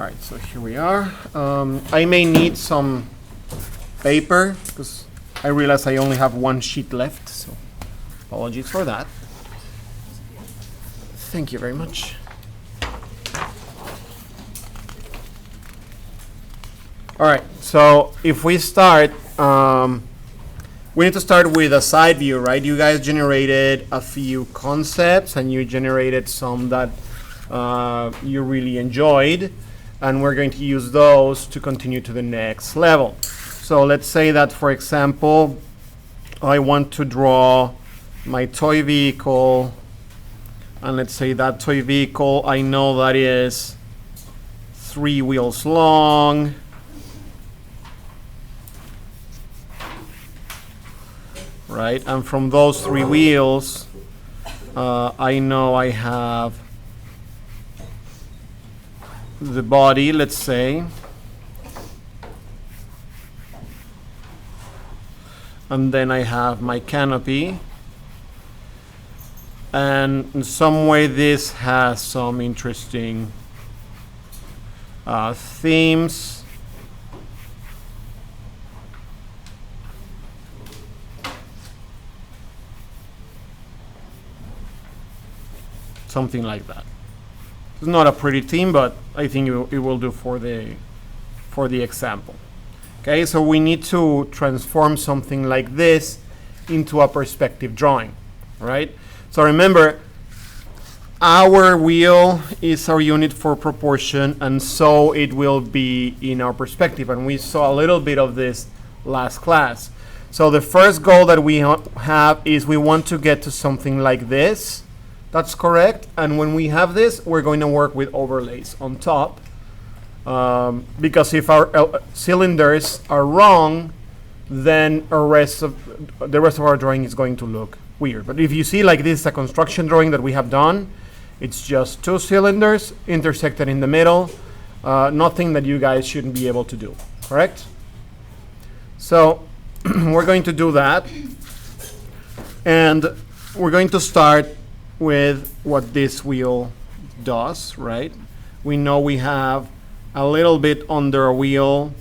right, so here we are. I may need some paper because I realize I only have one sheet left, so apologies for that. Thank you very much. All right, so if we start, we need to start with a side view, right? You guys generated a few concepts and you generated some that you really enjoyed, and we're going to use those to continue to the next level. So let's say that, for example, I want to draw my toy vehicle, and let's say that toy vehicle, I know that is 3 wheels long, right? And from those 3 wheels, I know I have the body, let's say, and then I have my canopy, and in some way this has some interesting themes. Something like that. It's not a pretty theme, but I think it will do for the example. Okay, so we need to transform something like this into a perspective drawing, right? So remember, our wheel is our unit for proportion, and so it will be in our perspective. And we saw a little bit of this last class. So the first goal that we have is we want to get to something like this. That's correct. And when we have this, we're going to work with overlays on top. Because if our cylinders are wrong, then the rest of our drawing is going to look weird. But if you see, like, this is a construction drawing that we have done, it's just 2 cylinders intersected in the middle, nothing that you guys shouldn't be able to do, correct? So we're going to do that, and we're going to start with what this wheel does, right? We know we have a little bit under a wheel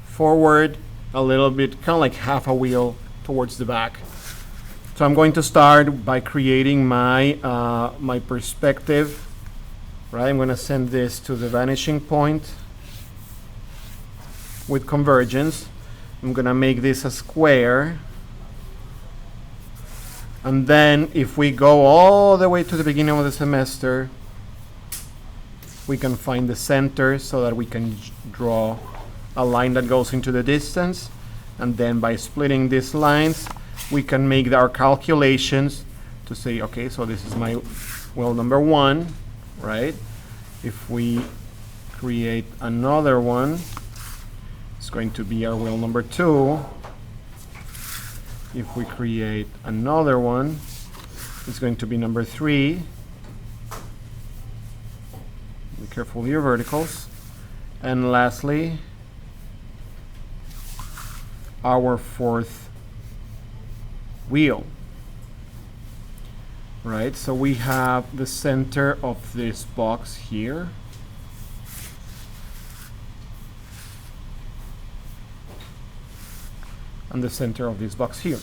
forward, a little bit, kind of like half a wheel towards the back. So I'm going to start by creating my my perspective, right? I'm going to send this to the vanishing point with convergence. I'm going to make this a square. And then if we go all the way to the beginning of the semester, we can find the center so that we can draw a line that goes into the distance. And then by splitting these lines, we can make our calculations to say, okay, so this is my wheel number 1, right? If we create another one, it's going to be our wheel number 2. If we create another one, it's going to be number 3. Be careful with your verticals. And lastly, our 4th wheel. Right, so we have the center of this box here. And the center of this box here.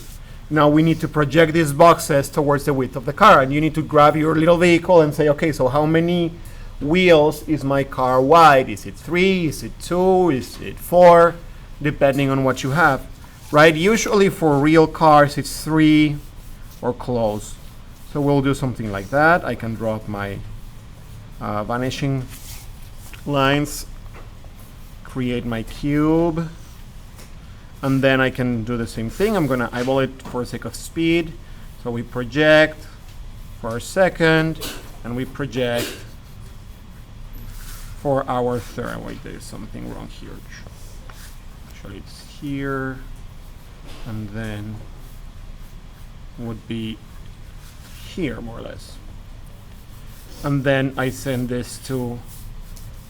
Now we need to project these boxes towards the width of the car, and you need to grab your little vehicle and say, okay, so how many wheels is my car wide? Is it 3? Is it 2? Is it 4? Depending on what you have, right? Usually for real cars, it's 3 or close. So we'll do something like that. I can draw up my vanishing lines, create my cube. And then I can do the same thing. I'm going to eyeball it for the sake of speed. So we project for our second, and we project for our third. Wait, there's something wrong here. Actually, it's here, and then would be here, more or less. And then I send this to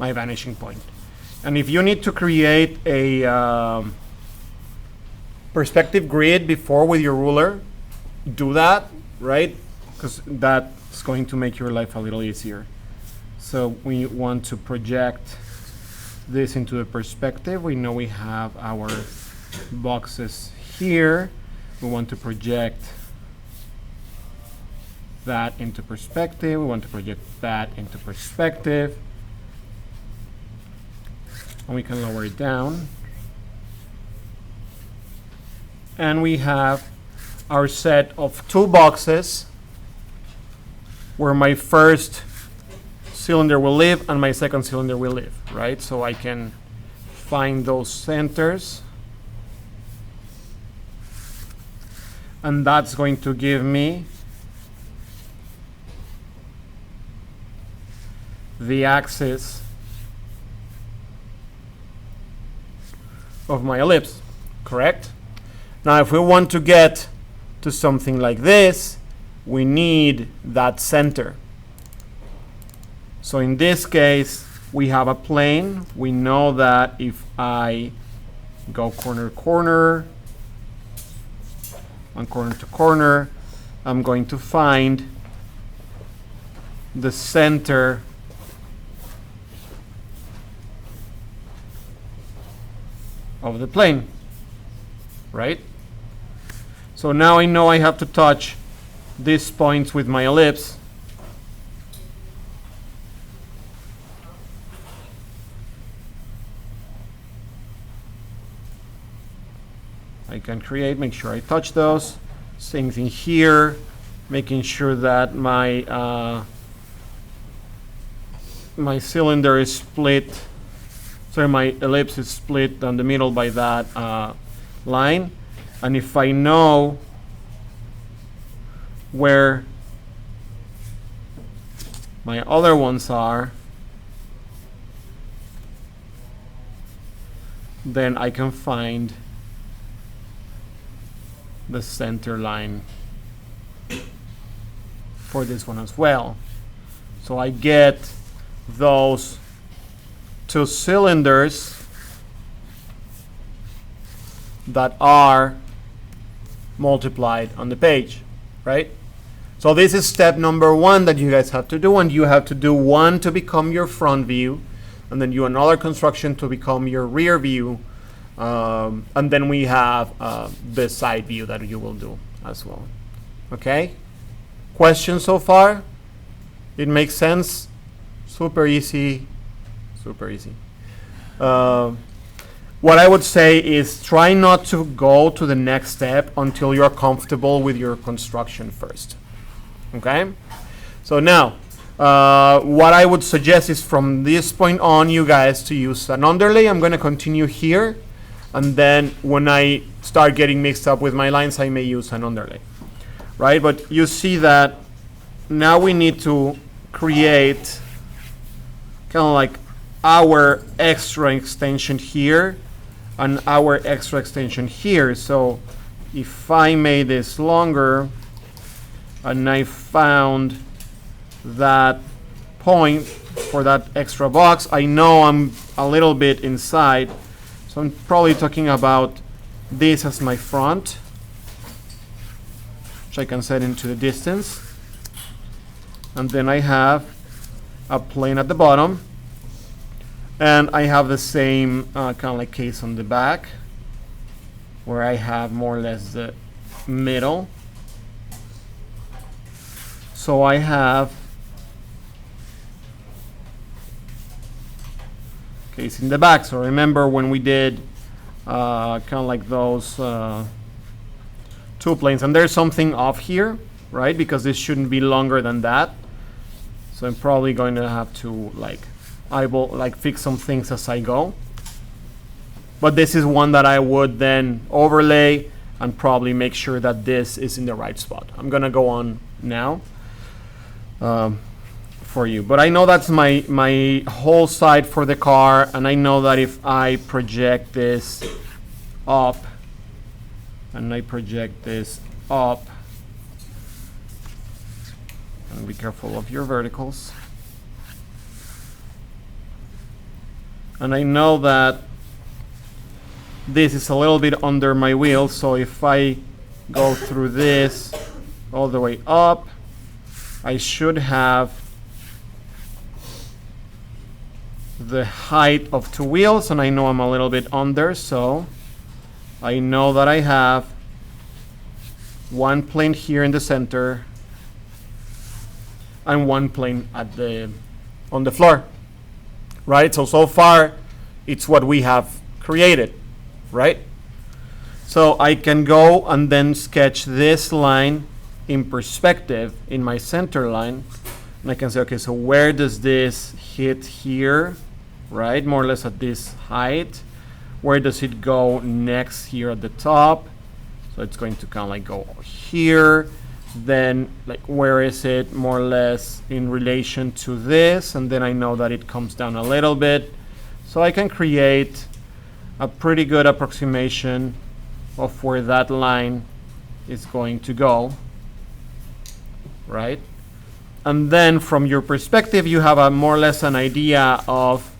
my vanishing point. And if you need to create a perspective grid before with your ruler, do that, right? Because that's going to make your life a little easier. So we want to project this into the perspective. We know we have our boxes here. We want to project that into perspective. We want to project that into perspective. And we can lower it down. And we have our set of two boxes where my first cylinder will live and my second cylinder will live, right? So I can find those centers. And that's going to give me the axis of my ellipse, correct? Now, if we want to get to something like this, we need that center. So in this case, we have a plane. We know that if I go corner to corner, and corner to corner, I'm going to find the center of the plane, right? So now I know I have to touch these points with my ellipse. I can create, make sure I touch those. Same thing here, making sure that my my cylinder is split. So my ellipse is split down the middle by that line. And if I know where my other ones are, then I can find the center line for this one as well. So I get those two cylinders that are multiplied on the page, right? So this is step number one that you guys have to do, and you have to do one to become your front view, and then do another construction to become your rear view, and then we have the side view that you will do as well. Okay? Questions so far? It makes sense? Super easy. Super easy. What I would say is try not to go to the next step until you're comfortable with your construction first. Okay? So now, what I would suggest is from this point on, you guys to use an underlay. I'm going to continue here. And then when I start getting mixed up with my lines, I may use an underlay. Right? But you see that now we need to create kind of like our extra extension here and our extra extension here. So if I made this longer and I found that point for that extra box, I know I'm a little bit inside. So I'm probably talking about this as my front, which I can set into the distance. And then I have a plane at the bottom. And I have the same kind of like case on the back, where I have more or less the middle. So I have case in the back. So remember when we did kind of like those two planes, and there's something off here, right? Because this shouldn't be longer than that. So I'm probably going to have to fix some things as I go. But this is one that I would then overlay and probably make sure that this is in the right spot. I'm gonna go on now for you. But I know that's my whole side for the car, and I know that if I project this up and I project this up, and be careful of your verticals. And I know that this is a little bit under my wheel, so if I go through this all the way up, I should have the height of two wheels, and I know I'm a little bit under, so I know that I have one plane here in the center and one plane on the floor, right? So far, it's what we have created, right? So I can go and then sketch this line in perspective in my center line. And I can say, okay, so where does this hit here, right? More or less at this height. Where does it go next here at the top? So it's going to kind of like go here. Then like where is it more or less in relation to this? And then I know that it comes down a little bit. So I can create a pretty good approximation of where that line is going to go, right? And then from your perspective, you have a more or less an idea of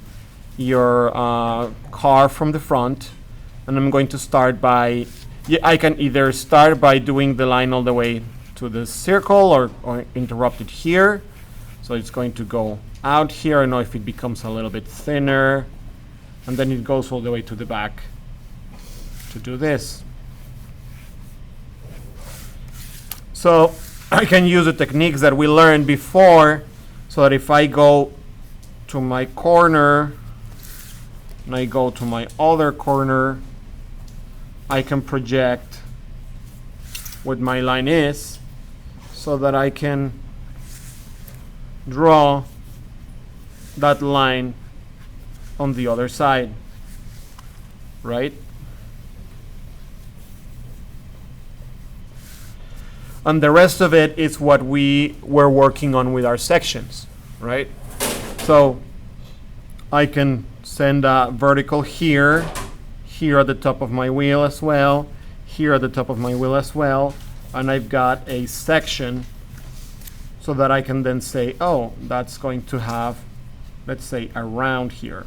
your car from the front. And I'm going to start by, I can either start by doing the line all the way to the circle or interrupt it here. So it's going to go out here. I know if it becomes a little bit thinner, and then it goes all the way to the back to do this. So I can use the techniques that we learned before, so that if I go to my corner and I go to my other corner, I can project what my line is so that I can draw that line on the other side, right? And the rest of it is what we were working on with our sections, right? So I can send a vertical here, here at the top of my wheel as well, here at the top of my wheel as well, and I've got a section so that I can then say, oh, that's going to have, let's say, around here.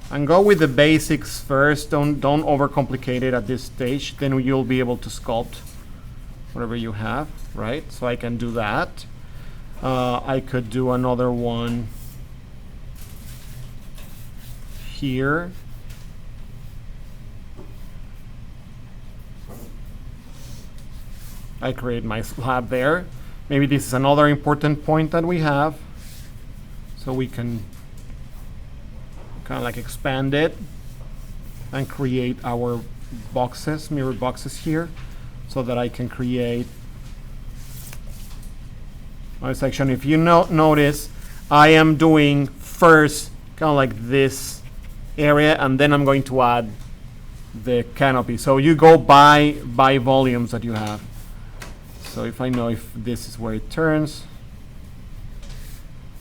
And go with the basics first. Don't overcomplicate it at this stage. Then you'll be able to sculpt whatever you have, right? So I can do that. I could do another one here. I create my slab there. Maybe this is another important point that we have. So we can kind of like expand it and create our boxes, mirror boxes here, so that I can create my section. If you notice, I am doing first kind of like this area, and then I'm going to add the canopy. So you go by volumes that you have. So if I know if this is where it turns,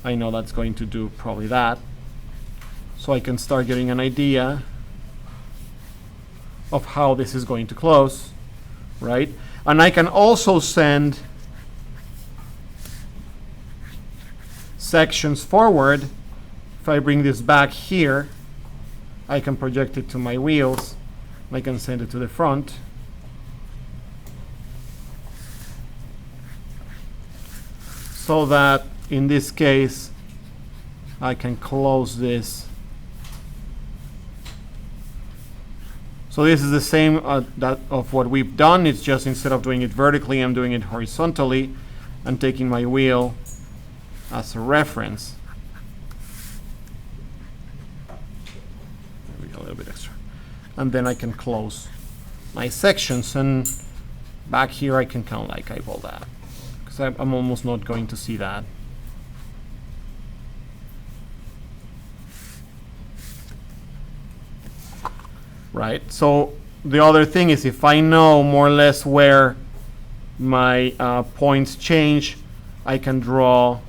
I know that's going to do probably that. So I can start getting an idea of how this is going to close, right? And I can also send sections forward. If I bring this back here, I can project it to my wheels. I can send it to the front. So that in this case, I can close this. So this is the same that of what we've done. It's just instead of doing it vertically, I'm doing it horizontally and taking my wheel as a reference. Maybe a little bit extra. And then I can close my sections, and back here I can kind of like eyeball that, because I'm almost not going to see that. Right, so the other thing is, if I know more or less where my points change, I can draw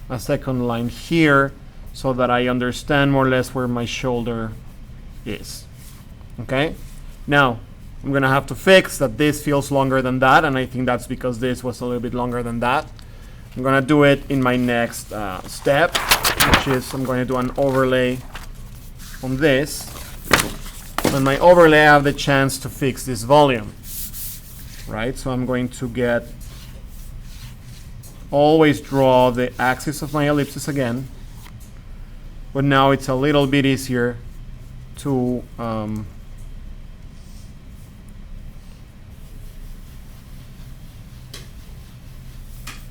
a second line here so that I understand more or less where my shoulder is. Okay, now I'm gonna have to fix that this feels longer than that, and I think that's because this was a little bit longer than that. I'm gonna do it in my next step, which is I'm going to do an overlay on this. On my overlay, I have the chance to fix this volume, right? So I'm going to always draw the axis of my ellipsis again, but now it's a little bit easier to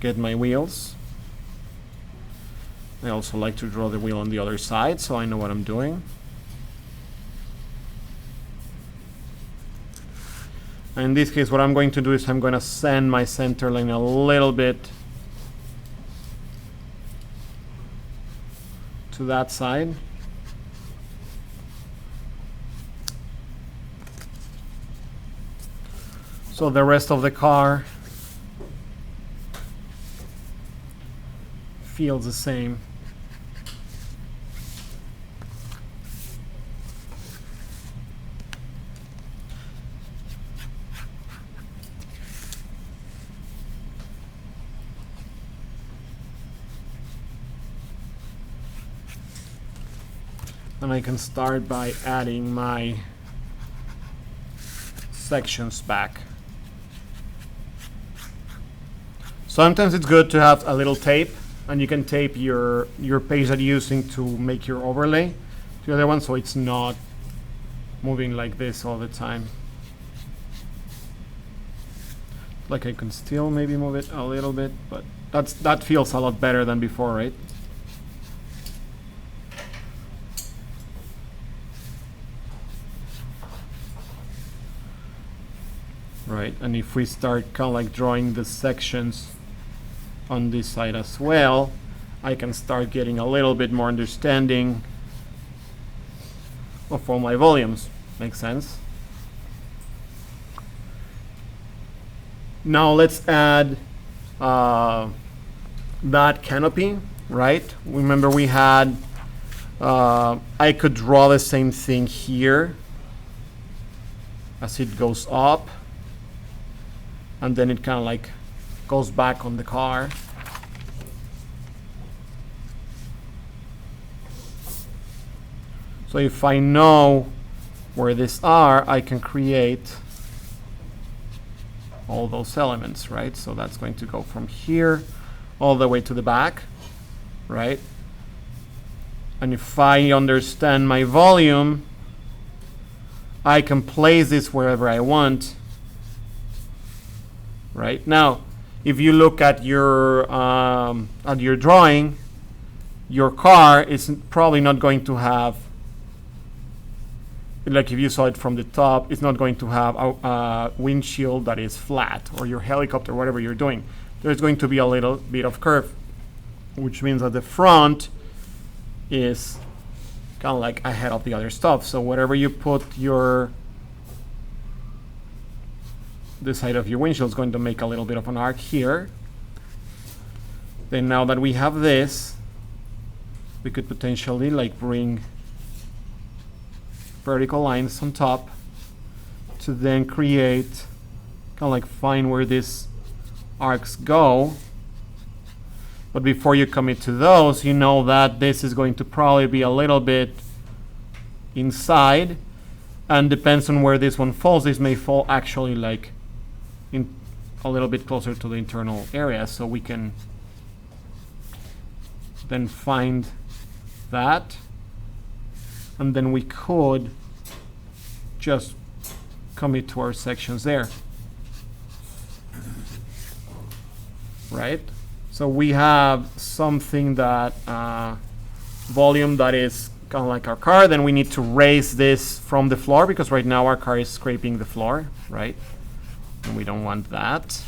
get my wheels. I also like to draw the wheel on the other side so I know what I'm doing. And in this case, what I'm going to do is I'm going to send my center line a little bit to that side. So the rest of the car feels the same. And I can start by adding my sections back. Sometimes it's good to have a little tape, and you can tape your page that you're using to make your overlay to the other one so it's not moving like this all the time. Like I can still maybe move it a little bit, but that feels a lot better than before, right? Right, and if we start kind of like drawing the sections on this side as well, I can start getting a little bit more understanding of all my volumes. Makes sense? Now let's add that canopy, right? Remember we had, I could draw the same thing here as it goes up, and then it kind of like goes back on the car. So if I know where these are, I can create all those elements, right? So that's going to go from here all the way to the back, right? And if I understand my volume, I can place this wherever I want. Right now, if you look at your drawing, your car is probably not going to have, like if you saw it from the top, it's not going to have a windshield that is flat, or your helicopter, whatever you're doing. There's going to be a little bit of curve, which means that the front is kind of like ahead of the other stuff. So whatever you put the side of your windshield is going to make a little bit of an arc here. Then now that we have this, we could potentially like bring vertical lines on top to then create, kind of like find where these arcs go. But before you commit to those, you know that this is going to probably be a little bit inside, and depends on where this one falls. This may fall actually like in a little bit closer to the internal area, so we can then find that, and then we could just commit to our sections there, right? So we have something that volume that is kind of like our car. Then we need to raise this from the floor, because right now our car is scraping the floor, right? And we don't want that.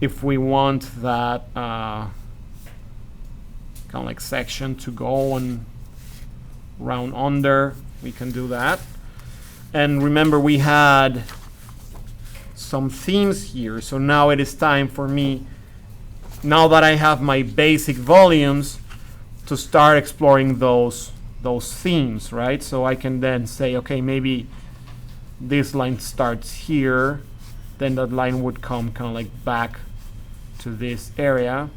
If we want that kind of like section to go and round under, we can do that. And remember, we had some themes here. So now it is time for me, now that I have my basic volumes, to start exploring those themes, right? So I can then say, okay, maybe this line starts here, then that line would come kind of like back to this area,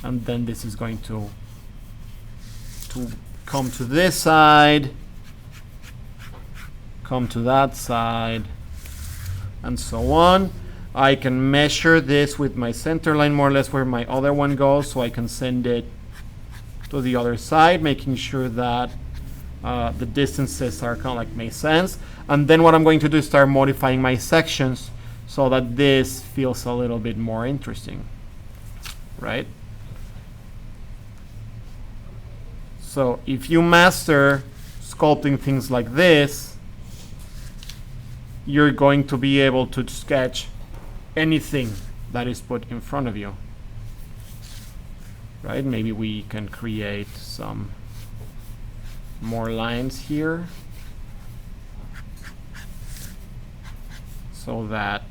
and then this is going to come to this side, come to that side, and so on. I can measure this with my center line more or less where my other one goes, so I can send it to the other side, making sure that the distances are kind of like make sense. And then what I'm going to do is start modifying my sections so that this feels a little bit more interesting, right? So if you master sculpting things like this, you're going to be able to sketch anything that is put in front of you, right? Maybe we can create some more lines here so that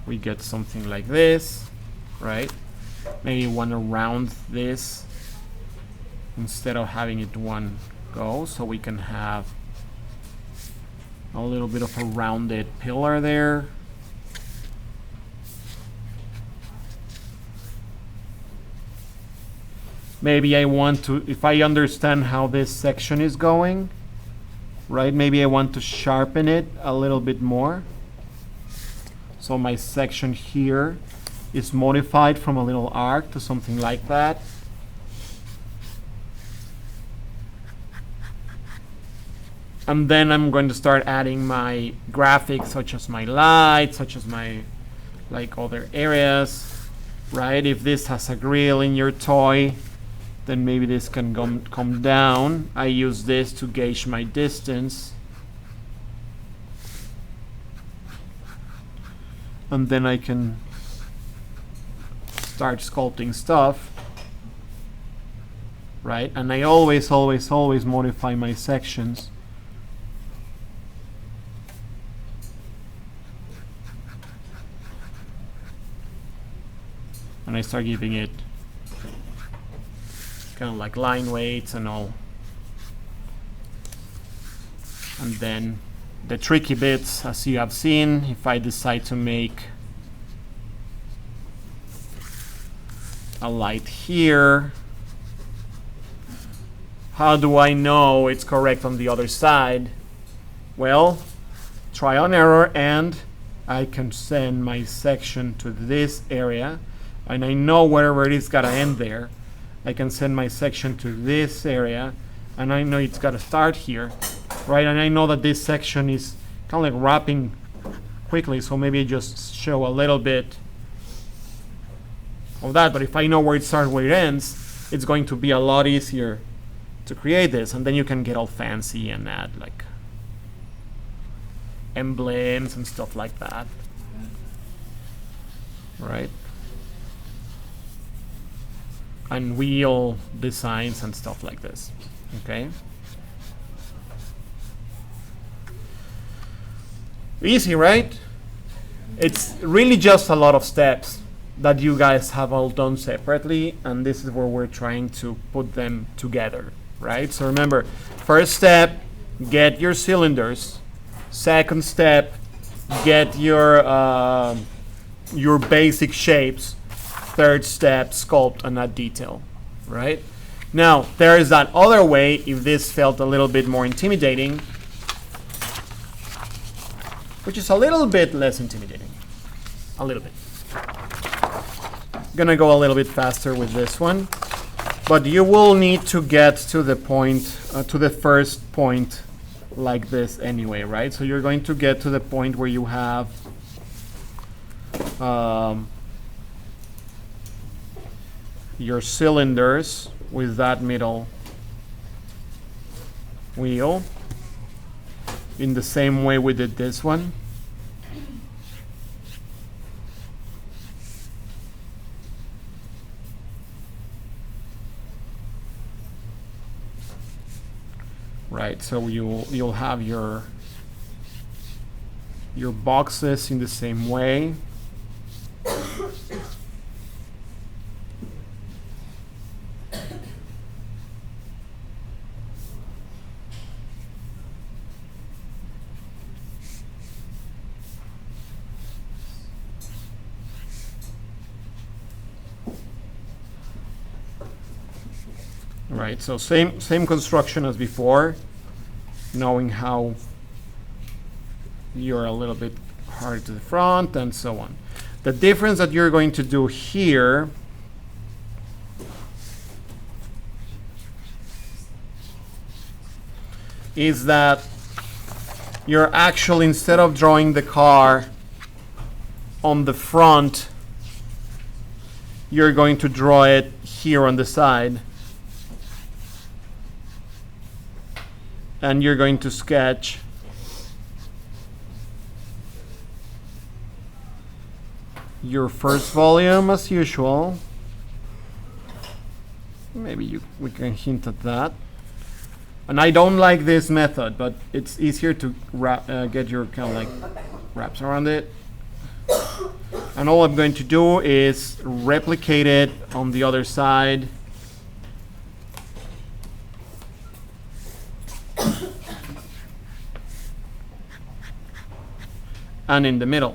we get something like this, right? Maybe one around this instead of having it one go, so we can have a little bit of a rounded pillar there. Maybe I want to, if I understand how this section is going, right, maybe I want to sharpen it a little bit more. So my section here is modified from a little arc to something like that. And then I'm going to start adding my graphics, such as my lights, such as my like other areas, right? If this has a grill in your toy, then maybe this can come down. I use this to gauge my distance. And then I can start sculpting stuff, right? And I always modify my sections. And I start giving it kind of like line weights and all. And then the tricky bits, as you have seen, if I decide to make a light here, how do I know it's correct on the other side? Well, trial and error, and I can send my section to this area, and I know wherever it is gotta end there. I can send my section to this area, and I know it's got to start here, right? And I know that this section is kind of like wrapping quickly, so maybe I just show a little bit of that. But if I know where it starts, where it ends, it's going to be a lot easier to create this. And then you can get all fancy and add like emblems and stuff like that, right? And wheel designs and stuff like this, okay? Easy, right? It's really just a lot of steps that you guys have all done separately, and this is where we're trying to put them together, right? So remember, first step, get your cylinders. Second step, get your basic shapes. Third step, sculpt and add detail, right? Now, there is that other way, if this felt a little bit more intimidating, which is a little bit less intimidating, a little bit. Gonna go a little bit faster with this one, but you will need to get to the point, to the first point like this anyway, right? So you're going to get to the point where you have your cylinders with that middle wheel in the same way we did this one. Right, so you'll have your boxes in the same way. Right, so same construction as before, knowing how you're a little bit harder to the front, and so on. The difference that you're going to do here is that you're actually, instead of drawing the car on the front, you're going to draw it here on the side. And you're going to sketch your first volume as usual. Maybe we can hint at that. And I don't like this method, but it's easier to get your kind of like wraps around it. And all I'm going to do is replicate it on the other side. And in the middle.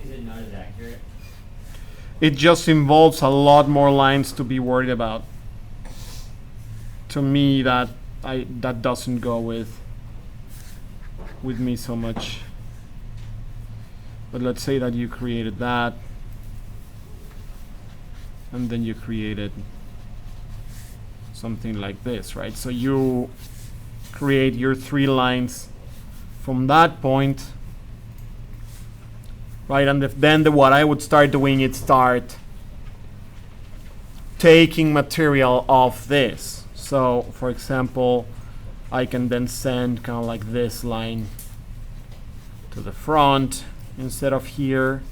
Is it not as accurate? It just involves a lot more lines to be worried about. To me, that doesn't go with me so much. But let's say that you created that, and then you created something like this, right? So you create your 3 lines from that point, right? And then what I would start doing is start taking material off this. So, for example, I can then send kind of like this line to the front instead of here,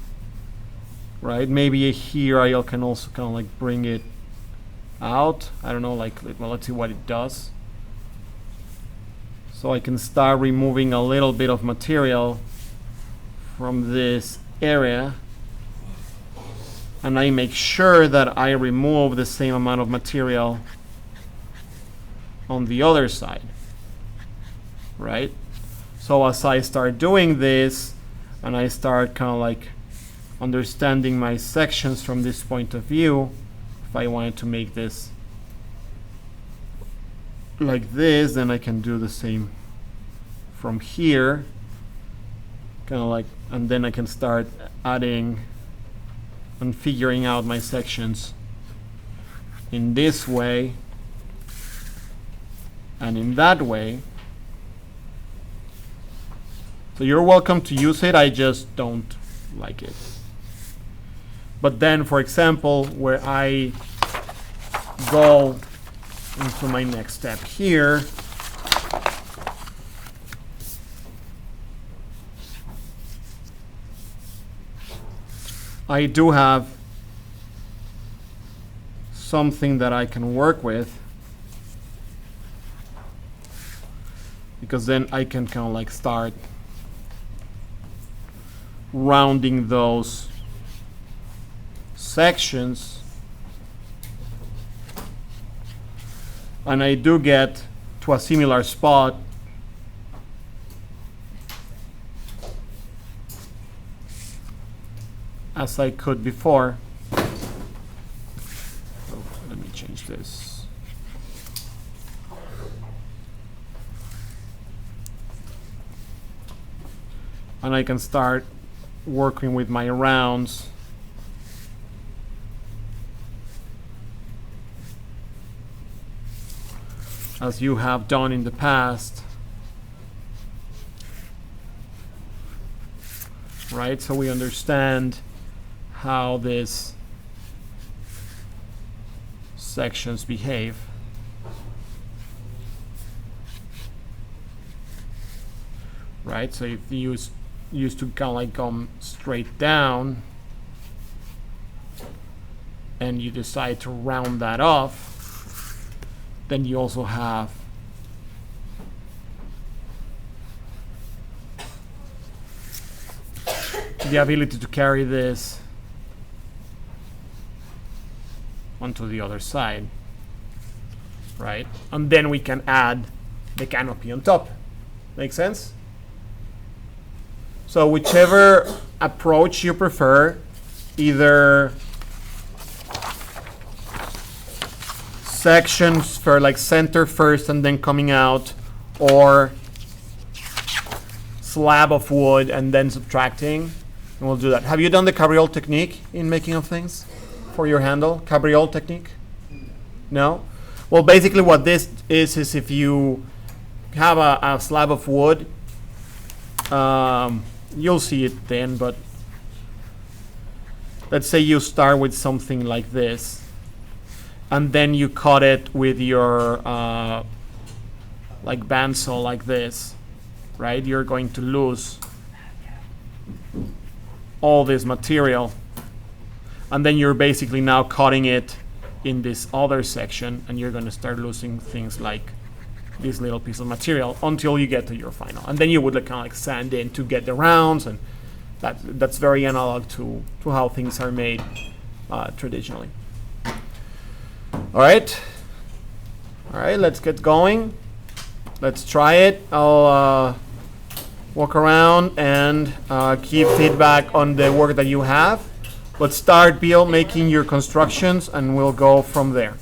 right? Maybe here I can also kind of like bring it out. I don't know, like, well, let's see what it does. So I can start removing a little bit of material from this area, and I make sure that I remove the same amount of material on the other side, right? So as I start doing this and I start kind of like understanding my sections from this point of view, if I wanted to make this like this, then I can do the same from here, kind of like, and then I can start adding and figuring out my sections in this way and in that way. So you're welcome to use it, I just don't like it. But then, for example, where I go into my next step here, I do have something that I can work with, because then I can kind of like start rounding those sections, and I do get to a similar spot as I could before. Oh, let me change this. And I can start working with my rounds. As you have done in the past. Right? So we understand how these sections behave. Right? So if you used to kind of like come straight down and you decide to round that off, then you also have the ability to carry this onto the other side, right? And then we can add the canopy on top. Make sense? So whichever approach you prefer, either sections for like center first and then coming out, or slab of wood and then subtracting. And we'll do that. Have you done the cabriole technique in making of things for your handle? Cabriole technique? No? Well, basically what this is if you have a slab of wood, you'll see it then, but let's say you start with something like this, and then you cut it with your like bandsaw like this, right? You're going to lose all this material, and then you're basically now cutting it in this other section, and you're going to start losing things like this little piece of material until you get to your final, and then you would like, kind of like sand in to get the rounds, and that's very analog to how things are made traditionally. All right, let's get going. Let's try it. I'll walk around and give feedback on the work that you have. Let's start, Bill, making your constructions, and we'll go from there.